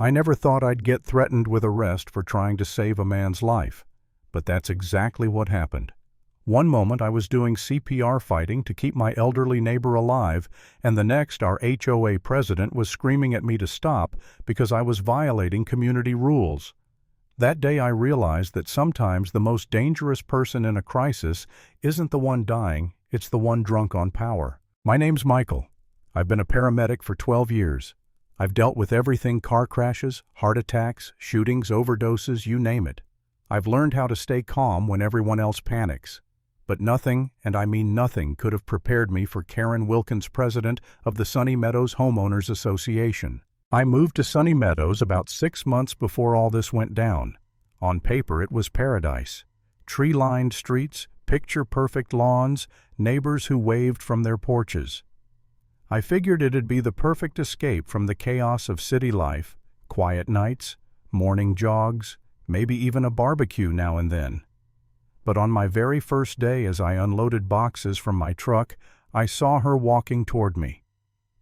I never thought I'd get threatened with arrest for trying to save a man's life, but that's exactly what happened. One moment I was doing CPR fighting to keep my elderly neighbor alive, and the next our HOA president was screaming at me to stop because I was violating community rules. That day I realized that sometimes the most dangerous person in a crisis isn't the one dying, it's the one drunk on power. My name's Michael. I've been a paramedic for 12 years. I've dealt with everything: car crashes, heart attacks, shootings, overdoses, you name it. I've learned how to stay calm when everyone else panics. But nothing, and I mean nothing, could have prepared me for Karen Wilkins, president of the Sunny Meadows Homeowners Association. I moved to Sunny Meadows about 6 months before all this went down. On paper it was paradise. Tree-lined streets, picture-perfect lawns, neighbors who waved from their porches. I figured it'd be the perfect escape from the chaos of city life: quiet nights, morning jogs, maybe even a barbecue now and then. But on my very first day, as I unloaded boxes from my truck, I saw her walking toward me.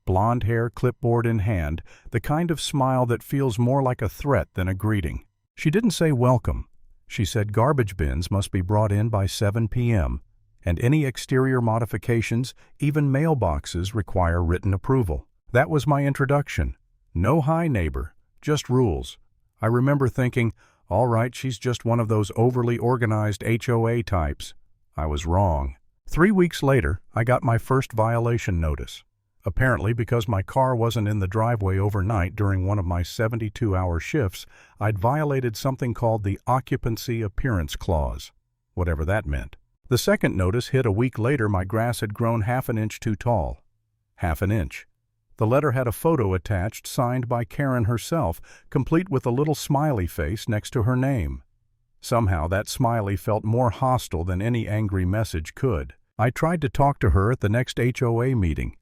Blonde hair, clipboard in hand, the kind of smile that feels more like a threat than a greeting. She didn't say welcome. She said garbage bins must be brought in by 7 p.m., and any exterior modifications, even mailboxes, require written approval. That was my introduction. No hi, neighbor, just rules. I remember thinking, all right, she's just one of those overly organized HOA types. I was wrong. 3 weeks later, I got my first violation notice. Apparently, because my car wasn't in the driveway overnight during one of my 72-hour shifts, I'd violated something called the Occupancy Appearance Clause, whatever that meant. The second notice hit a week later. My grass had grown half an inch too tall. Half an inch. The letter had a photo attached signed by Karen herself, complete with a little smiley face next to her name. Somehow that smiley felt more hostile than any angry message could. I tried to talk to her at the next HOA meeting.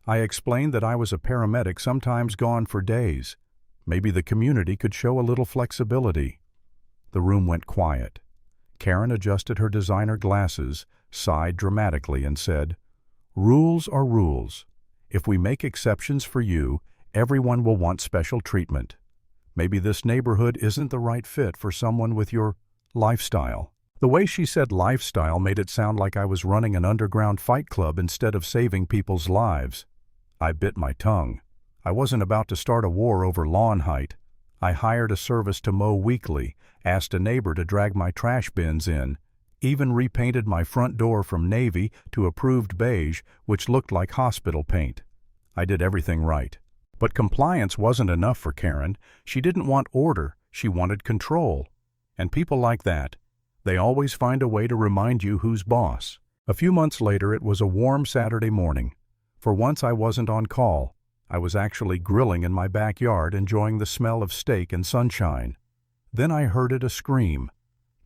I explained that I was a paramedic, sometimes gone for days. Maybe the community could show a little flexibility. The room went quiet. Karen adjusted her designer glasses, sighed dramatically, and said, "Rules are rules. If we make exceptions for you, everyone will want special treatment. Maybe this neighborhood isn't the right fit for someone with your lifestyle." The way she said lifestyle made it sound like I was running an underground fight club instead of saving people's lives. I bit my tongue. I wasn't about to start a war over lawn height. I hired a service to mow weekly, asked a neighbor to drag my trash bins in, even repainted my front door from navy to approved beige, which looked like hospital paint. I did everything right. But compliance wasn't enough for Karen. She didn't want order, she wanted control. And people like that, they always find a way to remind you who's boss. A few months later, it was a warm Saturday morning. For once I wasn't on call. I was actually grilling in my backyard, enjoying the smell of steak and sunshine. Then I heard a scream.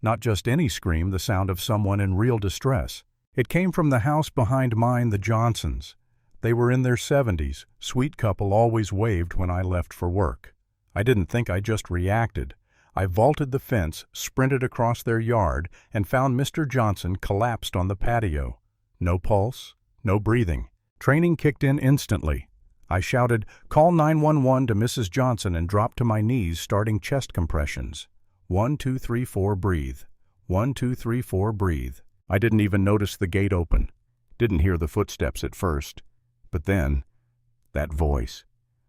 Not just any scream, the sound of someone in real distress. It came from the house behind mine, the Johnsons. They were in their 70s, sweet couple, always waved when I left for work. I didn't think, I just reacted. I vaulted the fence, sprinted across their yard, and found Mr. Johnson collapsed on the patio. No pulse, no breathing. Training kicked in instantly. I shouted, "Call 911 to Mrs. Johnson," and dropped to my knees, starting chest compressions. 1, 2, 3, 4, breathe. 1, 2, 3, 4, breathe. I didn't even notice the gate open. Didn't hear the footsteps at first. But then, that voice.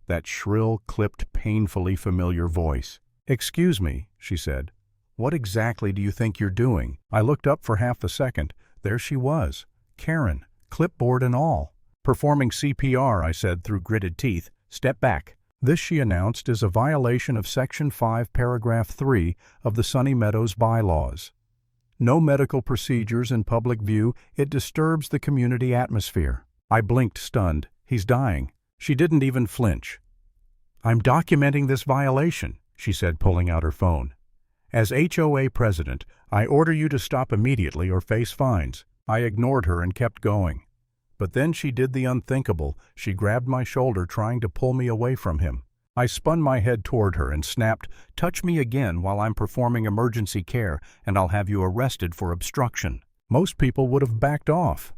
That shrill, clipped, painfully familiar voice. "Excuse me," she said. "What exactly do you think you're doing?" I looked up for half a second. There she was, Karen, clipboard and all. "Performing CPR," I said through gritted teeth. "Step back." This, she announced, is a violation of Section 5, Paragraph 3 of the Sunny Meadows bylaws. No medical procedures in public view. It disturbs the community atmosphere. I blinked, stunned. "He's dying." She didn't even flinch. "I'm documenting this violation," she said, pulling out her phone. "As HOA president, I order you to stop immediately or face fines." I ignored her and kept going. But then she did the unthinkable. She grabbed my shoulder, trying to pull me away from him. I spun my head toward her and snapped, "Touch me again while I'm performing emergency care, and I'll have you arrested for obstruction." Most people would have backed off.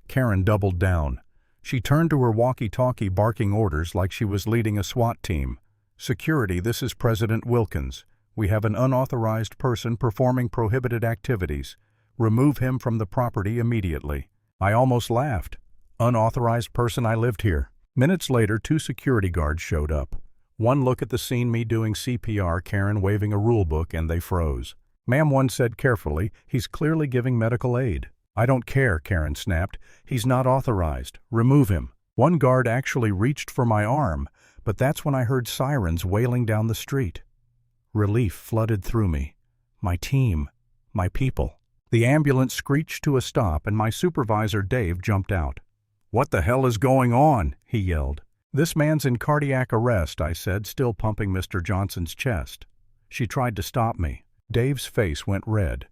Karen doubled down. She turned to her walkie-talkie, barking orders like she was leading a SWAT team. "Security, this is President Wilkins. We have an unauthorized person performing prohibited activities. Remove him from the property immediately." I almost laughed. Unauthorized person, I lived here. Minutes later, 2 security guards showed up. One look at the scene, me doing CPR, Karen waving a rule book, and they froze. "Ma'am," one said carefully, "he's clearly giving medical aid." "I don't care," Karen snapped. "He's not authorized. Remove him." One guard actually reached for my arm, but that's when I heard sirens wailing down the street. Relief flooded through me. My team. My people. The ambulance screeched to a stop, and my supervisor, Dave, jumped out. "What the hell is going on?" he yelled. "This man's in cardiac arrest," I said, still pumping Mr. Johnson's chest. She tried to stop me. Dave's face went red.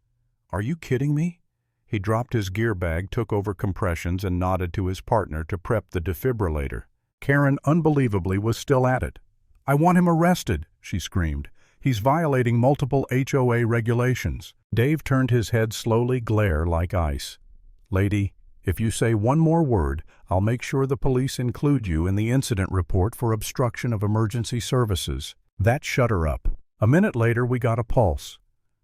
"Are you kidding me?" He dropped his gear bag, took over compressions, and nodded to his partner to prep the defibrillator. Karen, unbelievably, was still at it. "I want him arrested," she screamed. "He's violating multiple HOA regulations." Dave turned his head slowly, glare like ice. "Lady, if you say one more word, I'll make sure the police include you in the incident report for obstruction of emergency services." That shut her up. A minute later, we got a pulse.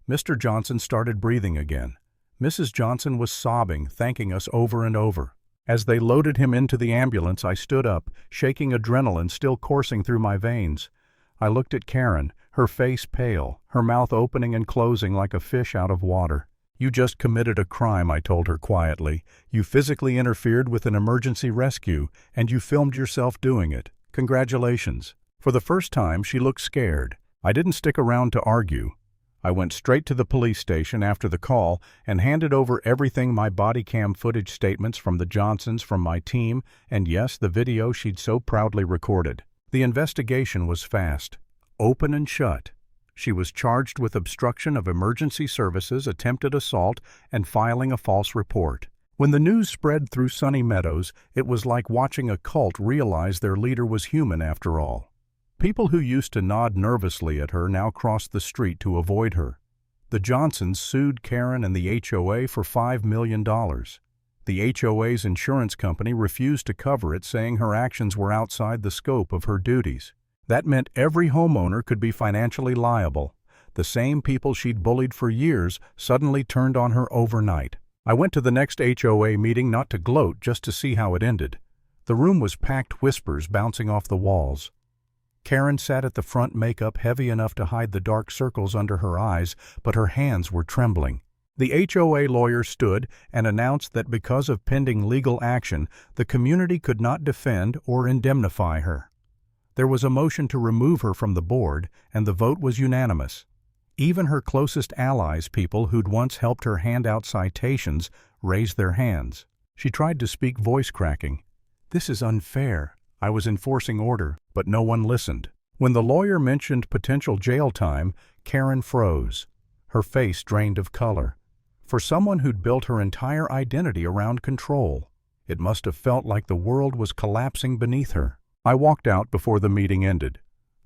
Mr. Johnson started breathing again. Mrs. Johnson was sobbing, thanking us over and over. As they loaded him into the ambulance, I stood up, shaking, adrenaline still coursing through my veins. I looked at Karen, her face pale, her mouth opening and closing like a fish out of water. "You just committed a crime," I told her quietly. "You physically interfered with an emergency rescue, and you filmed yourself doing it. Congratulations." For the first time, she looked scared. I didn't stick around to argue. I went straight to the police station after the call and handed over everything, my body cam footage, statements from the Johnsons, from my team, and yes, the video she'd so proudly recorded. The investigation was fast. Open and shut. She was charged with obstruction of emergency services, attempted assault, and filing a false report. When the news spread through Sunny Meadows, it was like watching a cult realize their leader was human after all. People who used to nod nervously at her now crossed the street to avoid her. The Johnsons sued Karen and the HOA for $5 million. The HOA's insurance company refused to cover it, saying her actions were outside the scope of her duties. That meant every homeowner could be financially liable. The same people she'd bullied for years suddenly turned on her overnight. I went to the next HOA meeting not to gloat, just to see how it ended. The room was packed, whispers bouncing off the walls. Karen sat at the front, makeup heavy enough to hide the dark circles under her eyes, but her hands were trembling. The HOA lawyer stood and announced that because of pending legal action, the community could not defend or indemnify her. There was a motion to remove her from the board, and the vote was unanimous. Even her closest allies, people who'd once helped her hand out citations, raised their hands. She tried to speak, voice cracking. "This is unfair. I was enforcing order, but no one listened." When the lawyer mentioned potential jail time, Karen froze. Her face drained of color. For someone who'd built her entire identity around control, it must have felt like the world was collapsing beneath her. I walked out before the meeting ended.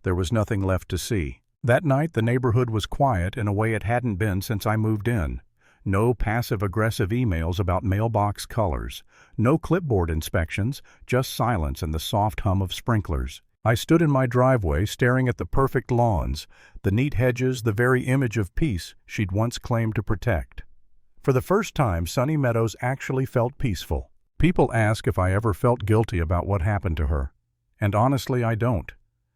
There was nothing left to see. That night, the neighborhood was quiet in a way it hadn't been since I moved in. No passive-aggressive emails about mailbox colors. No clipboard inspections, just silence and the soft hum of sprinklers. I stood in my driveway staring at the perfect lawns, the neat hedges, the very image of peace she'd once claimed to protect. For the first time, Sunny Meadows actually felt peaceful. People ask if I ever felt guilty about what happened to her. And honestly, I don't.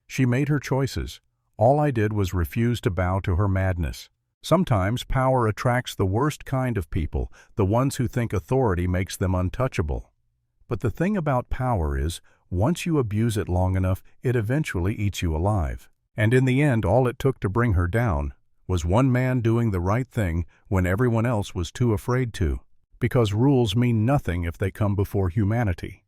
She made her choices. All I did was refuse to bow to her madness. Sometimes power attracts the worst kind of people, the ones who think authority makes them untouchable. But the thing about power is, once you abuse it long enough, it eventually eats you alive. And in the end, all it took to bring her down was one man doing the right thing when everyone else was too afraid to. Because rules mean nothing if they come before humanity.